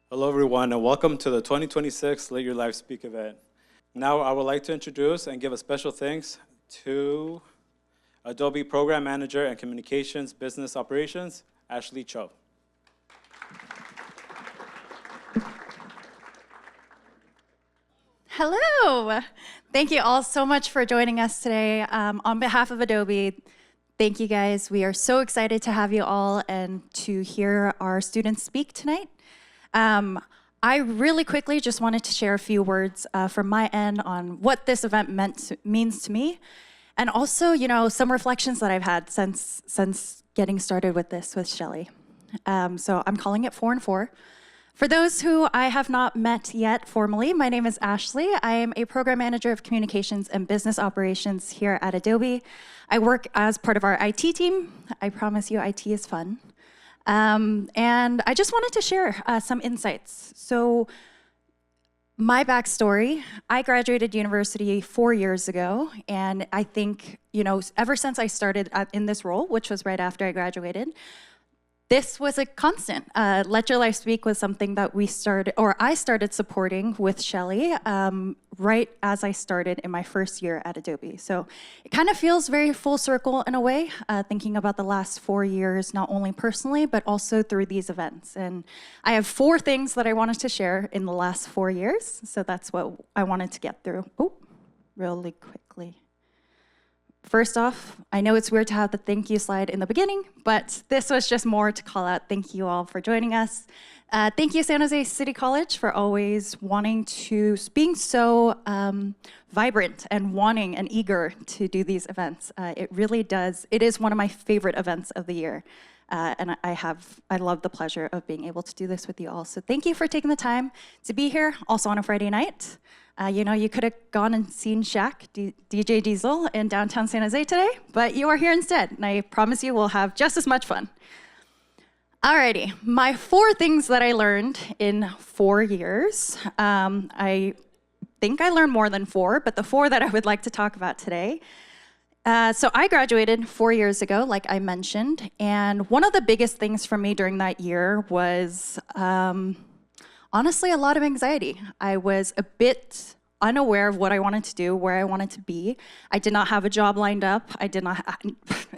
Hello, everyone, and welcome to the 2026 Let Your Life Speak event. Now, I would like to introduce and give a special thanks to Adobe Program Manager and Communications Business Operations, Ashley Cho. Hello. Thank you all so much for joining us today. On behalf of Adobe, thank you guys. We are so excited to have you all and to hear our students speak tonight. I really quickly just wanted to share a few words from my end on what this event means to me, and also, some reflections that I've had since getting started with this with Shelly. So I'm calling it 4 and 4. For those who I have not met yet formally, my name is Ashley. I am a program manager of communications and business operations here at Adobe. I work as part of our IT team. I promise you, IT is fun. And I just wanted to share some insights. So my backstory, I graduated university 4 years ago, and I think, ever since I started in this role, which was right after I graduated, this was a constant. Let Your Life Speak was something that I started supporting with Shelly right as I started in my first year at Adobe. So it kind of feels very full circle in a way, thinking about the last 4 years, not only personally, but also through these events. And I have 4 things that I wanted to share in the last 4 years. So that's what I wanted to get through. Really quickly. First off, I know it's weird to have the thank you slide in the beginning, but this was just more to call out thank you all for joining us. Thank you, San José City College, for always being so vibrant and wanting and eager to do these events. It is one of my favorite events of the year. And I love the pleasure of being able to do this with you all. So thank you for taking the time to be here, also on a Friday night. You could have gone and seen Shaq, DJ Diesel, in downtown San Jose today, but you are here instead, and I promise you we'll have just as much fun. Alrighty, my 4 things that I learned in 4 years. I think I learned more than 4, but the 4 that I would like to talk about today. So I graduated 4 years ago, like I mentioned, and one of the biggest things for me during that year was honestly a lot of anxiety. I was a bit unaware of what I wanted to do, where I wanted to be. I did not have a job lined up.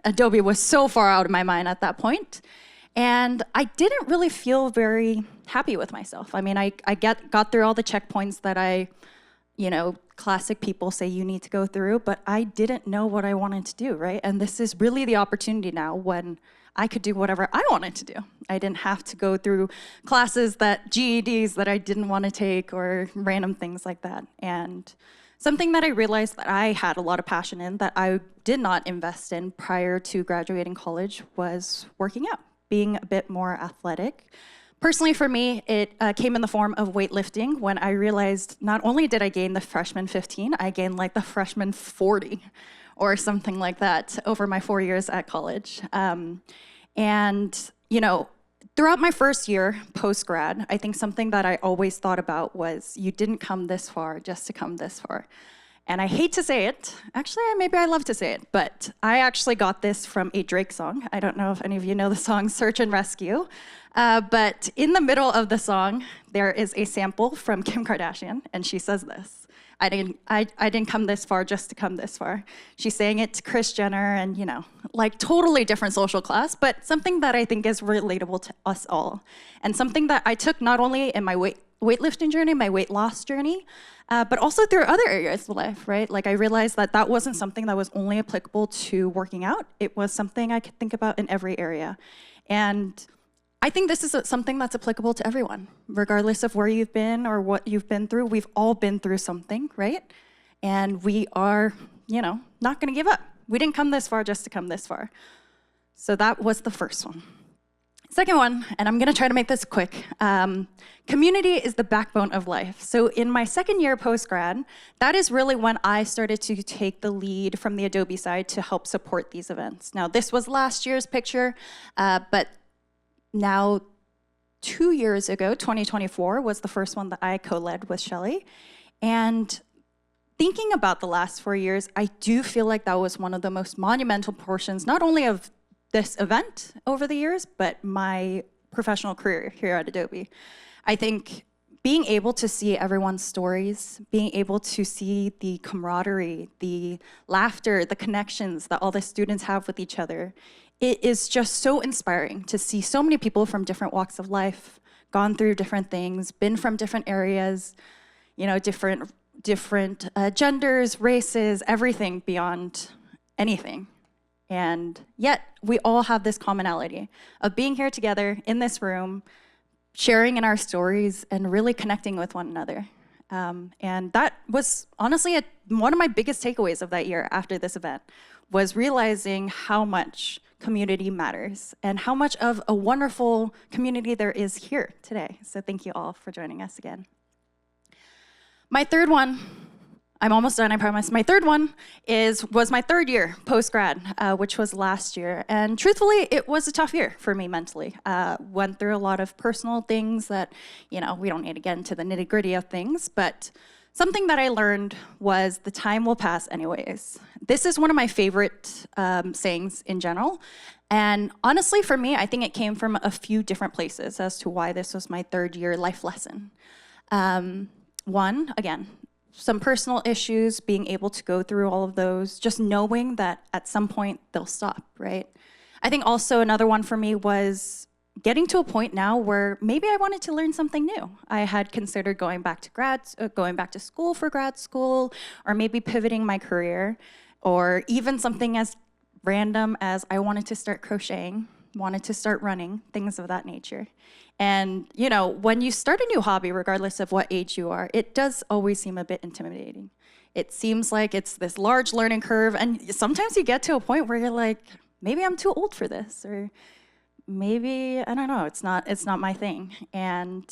Adobe was so far out of my mind at that point. And I didn't really feel very happy with myself. I mean, I got through all the checkpoints that classic people say you need to go through, but I didn't know what I wanted to do, right? And this is really the opportunity now when I could do whatever I wanted to do. I didn't have to go through GEDs that I didn't want to take or random things like that. And something that I realized that I had a lot of passion in that I did not invest in prior to graduating college was working out, being a bit more athletic. Personally, for me, it came in the form of weightlifting when I realized not only did I gain the freshman 15, I gained like the freshman 40 or something like that over my 4 years at college. Throughout my first year post-grad, I think something that I always thought about was you didn't come this far just to come this far. And I hate to say it, actually, maybe I love to say it, but I actually got this from a Drake song. I don't know if any of you know the song Search and Rescue, but in the middle of the song, there is a sample from Kim Kardashian, and she says this: I didn't come this far just to come this far. She's saying it to Kris Jenner and, totally different social class, but something that I think is relatable to us all. And something that I took not only in my weightlifting journey, my weight loss journey, but also through other areas of life, right? Like I realized that wasn't something that was only applicable to working out. It was something I could think about in every area. And I think this is something that's applicable to everyone, regardless of where you've been or what you've been through. We've all been through something, right? And we are, not gonna give up. We didn't come this far just to come this far. So that was the first one. Second one, and I'm gonna try to make this quick, community is the backbone of life. So in my second year post-grad, that is really when I started to take the lead from the Adobe side to help support these events. Now, this was last year's picture, but now 2 years ago, 2024, was the first one that I co-led with Shelly. And thinking about the last 4 years, I do feel like that was one of the most monumental portions, not only of this event over the years, but my professional career here at Adobe. I think being able to see everyone's stories, being able to see the camaraderie, the laughter, the connections that all the students have with each other, it is just so inspiring to see so many people from different walks of life, gone through different things, been from different areas, you know, different genders, races, everything beyond anything. And yet, we all have this commonality of being here together in this room, sharing in our stories, and really connecting with one another. And that was honestly one of my biggest takeaways of that year after this event, was realizing how much community matters and how much of a wonderful community there is here today. So thank you all for joining us again. My third one, I'm almost done, I promise. My third one was my third year post-grad, which was last year. And truthfully, it was a tough year for me mentally. Went through a lot of personal things that, you know, we don't need to get into the nitty-gritty of things, but something that I learned was the time will pass anyways. This is one of my favorite sayings in general. And honestly, for me, I think it came from a few different places as to why this was my third year life lesson. One, again, some personal issues, being able to go through all of those, just knowing that at some point they'll stop, right? I think also another one for me was getting to a point now where maybe I wanted to learn something new. I had considered going back to school for grad school, or maybe pivoting my career, or even something as random as I wanted to start crocheting, wanted to start running, things of that nature. And, you know, when you start a new hobby, regardless of what age you are, it does always seem a bit intimidating. It seems like it's this large learning curve, and sometimes you get to a point where you're like, maybe I'm too old for this, or maybe, I don't know, it's not my thing. And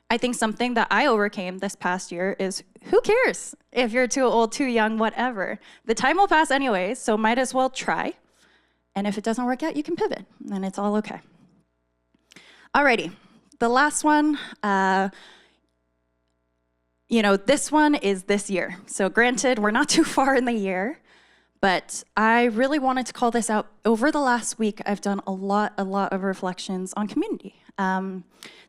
I think something that I overcame this past year is, who cares if you're too old, too young, whatever. The time will pass anyways, so might as well try. And if it doesn't work out, you can pivot, and it's all okay. Alrighty, the last one, you know, this one is this year. So granted, we're not too far in the year, but I really wanted to call this out. Over the last week, I've done a lot of reflections on community.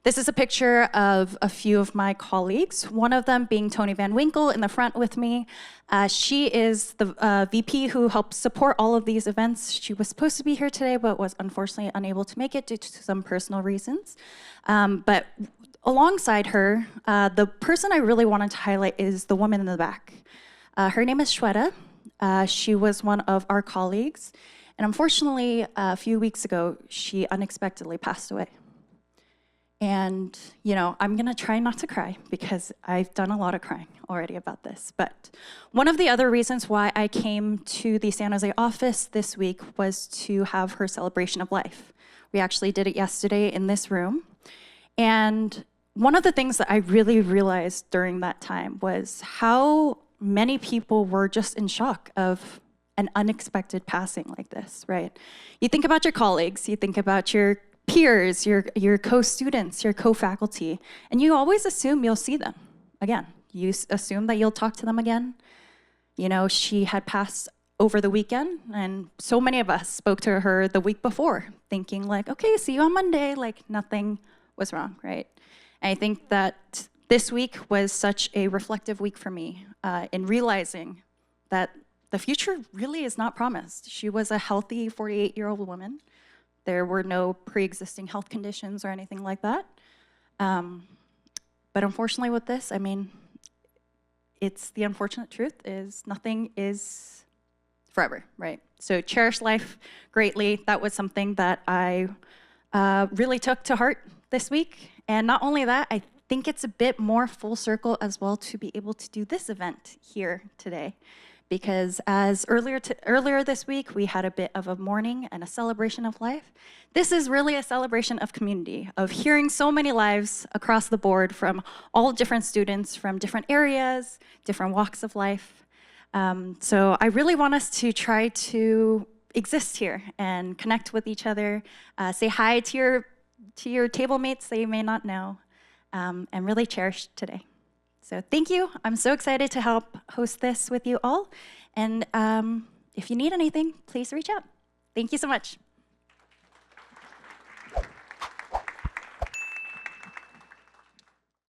This is a picture of a few of my colleagues, one of them being Tony Van Winkle in the front with me. She is the VP who helps support all of these events. She was supposed to be here today, but was unfortunately unable to make it due to some personal reasons. But alongside her, the person I really wanted to highlight is the woman in the back. Her name is Shweta. She was one of our colleagues, and unfortunately, a few weeks ago, she unexpectedly passed away. And, you know, I'm gonna try not to cry because I've done a lot of crying already about this. But one of the other reasons why I came to the San Jose office this week was to have her celebration of life. We actually did it yesterday in this room. And one of the things that I really realized during that time was how many people were just in shock of an unexpected passing like this, right? You think about your colleagues, you think about your peers, your co-students, your co-faculty, and you always assume you'll see them again. You assume that you'll talk to them again. You know, she had passed over the weekend, and so many of us spoke to her the week before, thinking like, okay, see you on Monday, like nothing was wrong, right? And I think that this week was such a reflective week for me in realizing that the future really is not promised. She was a healthy 48-year-old woman. There were no pre-existing health conditions or anything like that. But unfortunately with this, I mean, it's the unfortunate truth is nothing is forever, right? So cherish life greatly. That was something that I really took to heart this week. And not only that, I think it's a bit more full circle as well to be able to do this event here today. Because as earlier this week, we had a bit of a mourning and a celebration of life. This is really a celebration of community, of hearing so many lives across the board from all different students from different areas, different walks of life. So I really want us to try to exist here and connect with each other, say hi to your table mates that you may not know, and really cherish today. So thank you. I'm so excited to help host this with you all. And if you need anything, please reach out. Thank you so much.